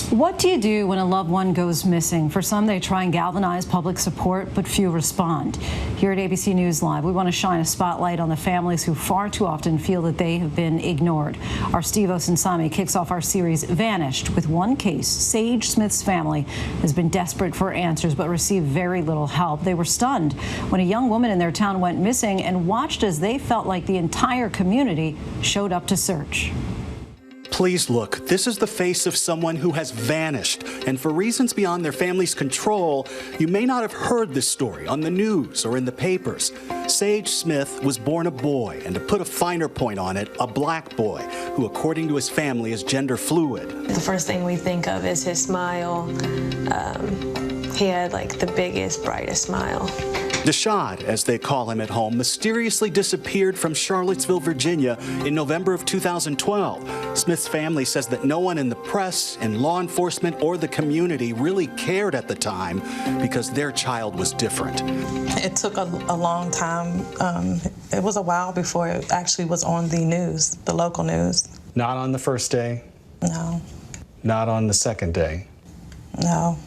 What do you do when a loved one goes missing? For some, they try and galvanize public support, but few respond. Here at ABC News Live, we want to shine a spotlight on the families who far too often feel that they have been ignored. Our Steve Osinsami kicks off our series Vanished with one case. Sage Smith's family has been desperate for answers, but received very little help. They were stunned when a young woman in their town went missing and watched as they felt like the entire community showed up to search. Please look, this is the face of someone who has vanished, and for reasons beyond their family's control, you may not have heard this story on the news or in the papers. Sage Smith was born a boy, and to put a finer point on it, a black boy, who according to his family is gender fluid. The first thing we think of is his smile. He had like the biggest, brightest smile. Deshad, as they call him at home, mysteriously disappeared from Charlottesville, Virginia in November of 2012. Smith's family says that no one in the press, in law enforcement, or the community really cared at the time because their child was different. It took a long time. It was a while before it actually was on the news, the local news. Not on the first day? No. Not on the second day? No.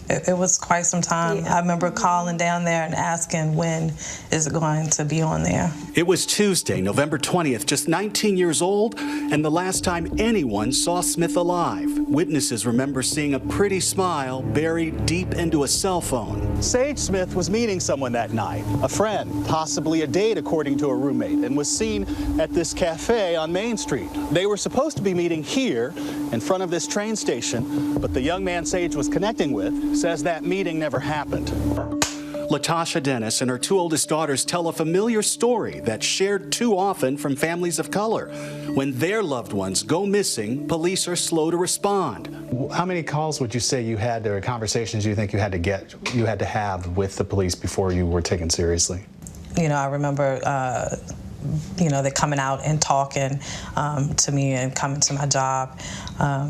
It was quite some time. Yeah. I remember calling down there and asking when is it going to be on there. It was Tuesday, November 20th, just 19 years old, and the last time anyone saw Smith alive. Witnesses remember seeing a pretty smile buried deep into a cell phone. Sage Smith was meeting someone that night, a friend, possibly a date according to a roommate, and was seen at this cafe on Main Street. They were supposed to be meeting here in front of this train station, but the young man Sage was connecting with says that meeting never happened. Latasha Dennis and her two oldest daughters tell a familiar story that's shared too often from families of color. When their loved ones go missing, police are slow to respond. How many calls would you say you had, or conversations you think you had to have with the police before you were taken seriously? You know, I remember they're coming out and talking to me and coming to my job,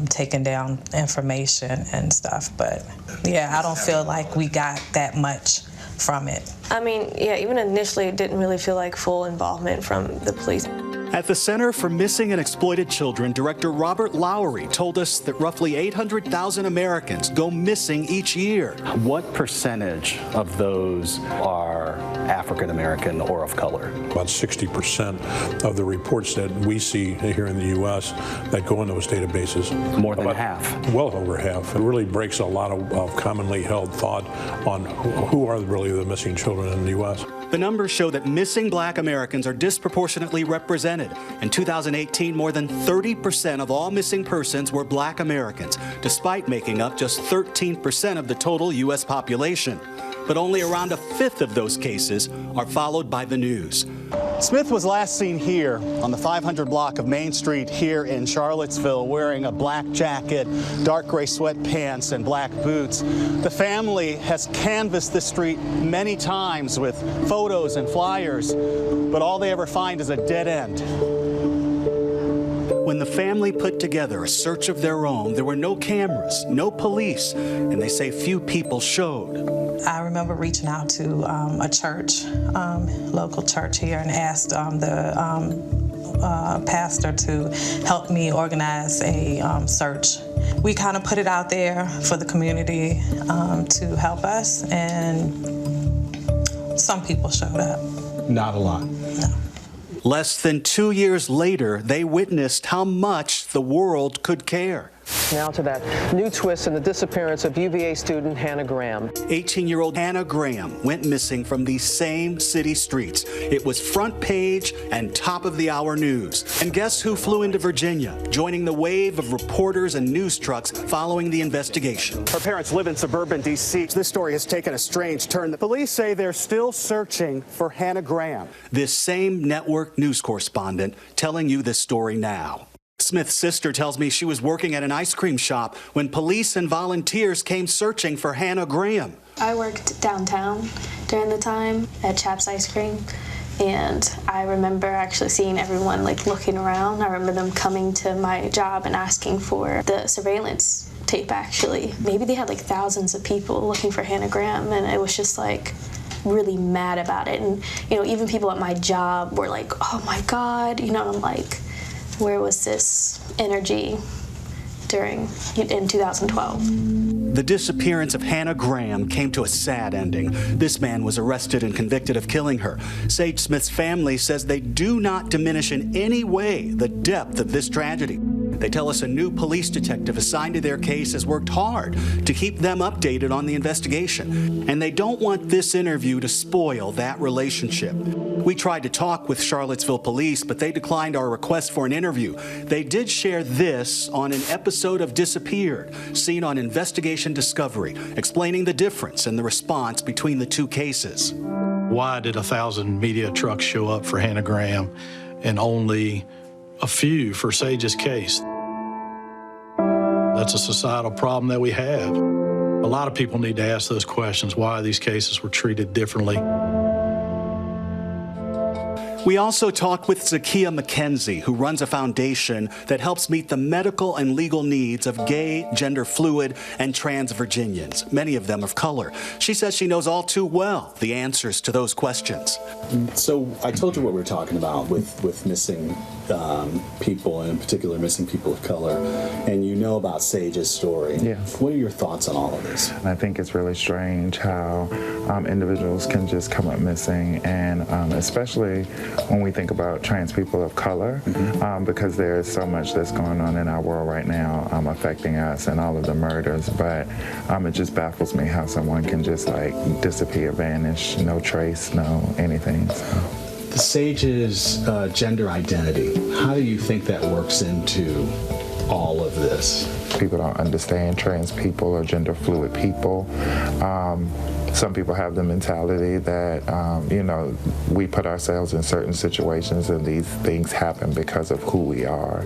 taking down information and stuff. But yeah, I don't feel like we got that much from it. I mean, yeah, even initially it didn't really feel like full involvement from the police. At the Center for Missing and Exploited Children, Director Robert Lowery told us that roughly 800,000 Americans go missing each year. What percentage of those are African American or of color? About 60% of the reports that we see here in the U.S. that go in those databases. More than half. Well over half. It really breaks a lot of commonly held thought on who are really the missing children in the U.S. The numbers show that missing black Americans are disproportionately represented. In 2018, more than 30% of all missing persons were black Americans, despite making up just 13% of the total U.S. population. But only around a fifth of those cases are followed by the news. Smith was last seen here on the 500 block of Main Street here in Charlottesville wearing a black jacket, dark gray sweatpants, and black boots. The family has canvassed the street many times with photos and flyers, but all they ever find is a dead end. When the family put together a search of their own, there were no cameras, no police, and they say few people showed. I remember reaching out to a church, local church here, and asked the pastor to help me organize a search. We kind of put it out there for the community to help us, and some people showed up. Not a lot. No. Less than 2 years later, they witnessed how much the world could care. Now to that new twist in the disappearance of UVA student Hannah Graham. 18-year-old Hannah Graham went missing from these same city streets. It was front page and top-of-the-hour news. And guess who flew into Virginia, joining the wave of reporters and news trucks following the investigation? Her parents live in suburban D.C. This story has taken a strange turn. The police say they're still searching for Hannah Graham. This same network news correspondent telling you this story now. Smith's sister tells me she was working at an ice cream shop when police and volunteers came searching for Hannah Graham. I worked downtown during the time at Chap's Ice Cream, and I remember actually seeing everyone looking around. I remember them coming to my job and asking for the surveillance tape actually. Maybe they had thousands of people looking for Hannah Graham, and it was just really mad about it. And even people at my job were like, oh my God, I'm like, where was this energy in 2012. The disappearance of Hannah Graham came to a sad ending. This man was arrested and convicted of killing her. Sage Smith's family says they do not diminish in any way the depth of this tragedy. They tell us a new police detective assigned to their case has worked hard to keep them updated on the investigation. And they don't want this interview to spoil that relationship. We tried to talk with Charlottesville police, but they declined our request for an interview. They did share this on an episode of Disappeared, seen on Investigation Discovery, explaining the difference in the response between the two cases. Why did 1,000 media trucks show up for Hannah Graham and only a few for Sage's case? That's a societal problem that we have. A lot of people need to ask those questions, why these cases were treated differently. We also talked with Zakiya McKenzie, who runs a foundation that helps meet the medical and legal needs of gay, gender fluid, and trans Virginians, many of them of color. She says she knows all too well the answers to those questions. So I told you what we were talking about with missing people, and in particular missing people of color, and you know about Sage's story. Yeah. What are your thoughts on all of this? I think it's really strange how individuals can just come up missing, and especially when we think about trans people of color, because there's so much that's going on in our world right now affecting us and all of the murders, but it just baffles me how someone can just like disappear, vanish, no trace, no anything. So. The Sage's gender identity, how do you think that works into all of this? People don't understand trans people or gender fluid people. Some people have the mentality that, you know, we put ourselves in certain situations and these things happen because of who we are.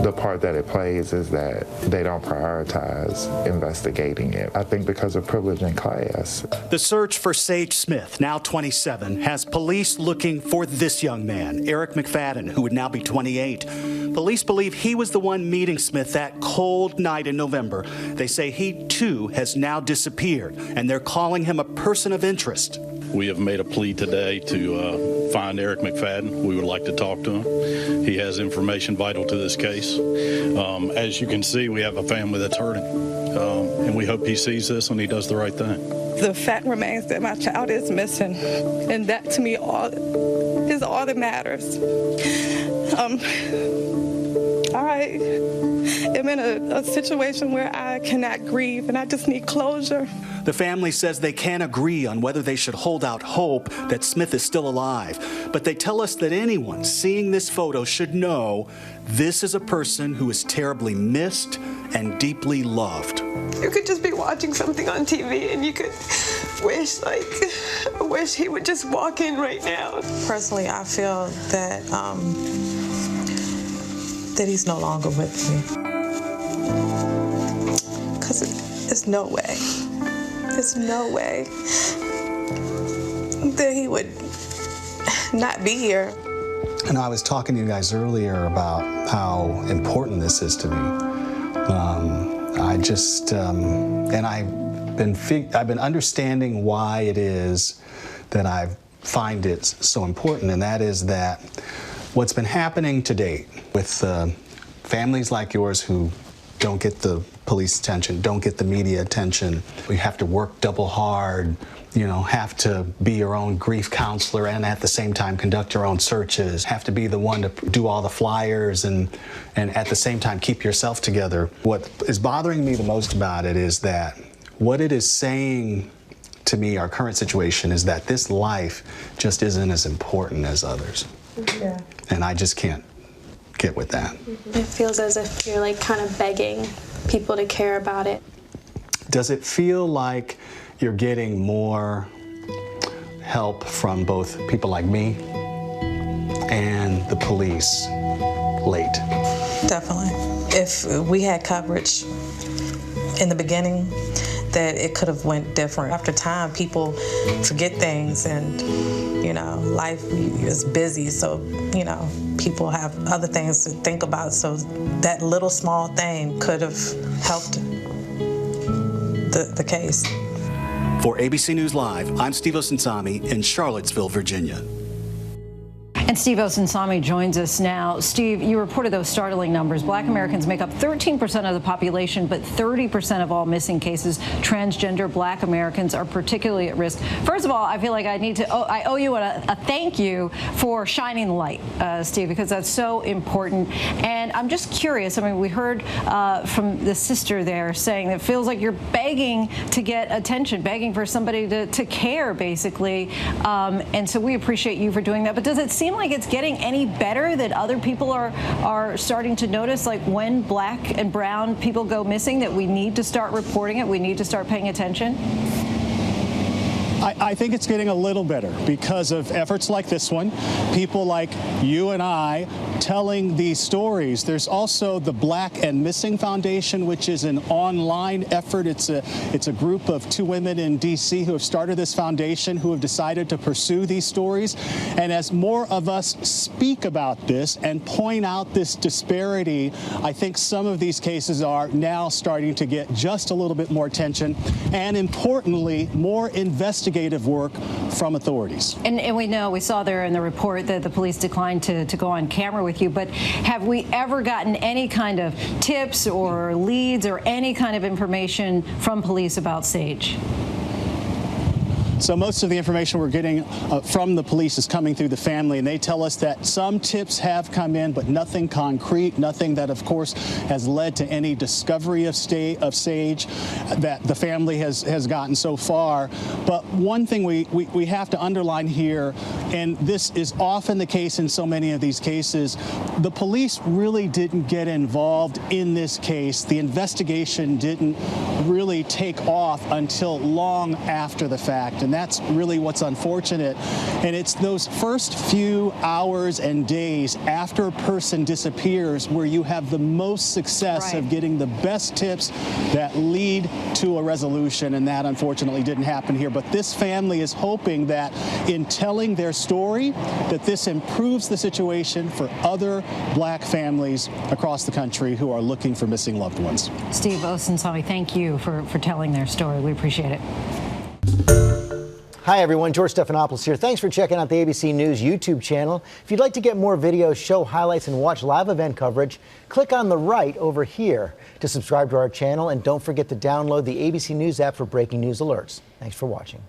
The part that it plays is that they don't prioritize investigating it. I think because of privilege and class. The search for Sage Smith, now 27, has police looking for this young man, Eric McFadden, who would now be 28. Police believe he was the one meeting Smith that cold night in November. They say he, too, has now disappeared, and they're calling him a person of interest. We have made a plea today to find Eric McFadden. We would like to talk to him. He has information vital to this case. As you can see, we have a family that's hurting, and we hope he sees this and he does the right thing. The fact remains that my child is missing, and that to me is all that matters. I am in a situation where I cannot grieve, and I just need closure. The family says they can't agree on whether they should hold out hope that Smith is still alive, but they tell us that anyone seeing this photo should know this is a person who is terribly missed and deeply loved. You could just be watching something on TV and you could wish he would just walk in right now. Personally, I feel that that he's no longer with me. Because there's no way that he would not be here. And I was talking to you guys earlier about how important this is to me. I've been understanding why it is that I find it so important, and that is that what's been happening to date with families like yours who don't get the police attention, don't get the media attention. We have to work double hard, you know, have to be your own grief counselor and at the same time conduct your own searches, have to be the one to do all the flyers and at the same time keep yourself together. What is bothering me the most about it is that what it is saying to me, our current situation, is that this life just isn't as important as others. Yeah. And I just can't get with that. It feels as if you're like kind of begging people to care about it. Does it feel like you're getting more help from both people like me and the police late? Definitely. If we had coverage in the beginning, that it could have went different. After time, people forget things, and you know, life is busy, so you know, people have other things to think about. So that little small thing could have helped the case. For ABC News Live, I'm Steve Osunsami in Charlottesville, Virginia. And Steve Osunsami joins us now. Steve, you reported those startling numbers. Black Americans make up 13% of the population, but 30% of all missing cases. Transgender Black Americans are particularly at risk. First of all, I feel like I owe you a thank you for shining the light, Steve, because that's so important. And I'm just curious. I mean, we heard from the sister there saying that it feels like you're begging to get attention, begging for somebody to care, basically. And so we appreciate you for doing that. But does it seem like it's getting any better, that other people are starting to notice, like when Black and brown people go missing, that we need to start reporting it, we need to start paying attention? I think it's getting a little better because of efforts like this one, people like you and I telling these stories. There's also the Black and Missing Foundation, which is an online effort. It's a group of 2 women in D.C. who have started this foundation, who have decided to pursue these stories. And as more of us speak about this and point out this disparity, I think some of these cases are now starting to get just a little bit more attention and, importantly, more investigative work from authorities. And we saw there in the report that the police declined to go on camera with you, but have we ever gotten any kind of tips or leads or any kind of information from police about Sage? So most of the information we're getting from the police is coming through the family, and they tell us that some tips have come in, but nothing concrete, nothing that, of course, has led to any discovery of Sage that the family has gotten so far. But one thing we have to underline here, and this is often the case in so many of these cases, the police really didn't get involved in this case. The investigation didn't really take off until long after the fact. And that's really what's unfortunate. And it's those first few hours and days after a person disappears where you have the most success of getting the best tips that lead to a resolution. And that unfortunately didn't happen here. But this family is hoping that in telling their story, that this improves the situation for other Black families across the country who are looking for missing loved ones. Steve Osunsami, thank you for telling their story. We appreciate it. Hi, everyone. George Stephanopoulos here. Thanks for checking out the ABC News YouTube channel. If you'd like to get more videos, show highlights, and watch live event coverage, click on the right over here to subscribe to our channel. And don't forget to download the ABC News app for breaking news alerts. Thanks for watching.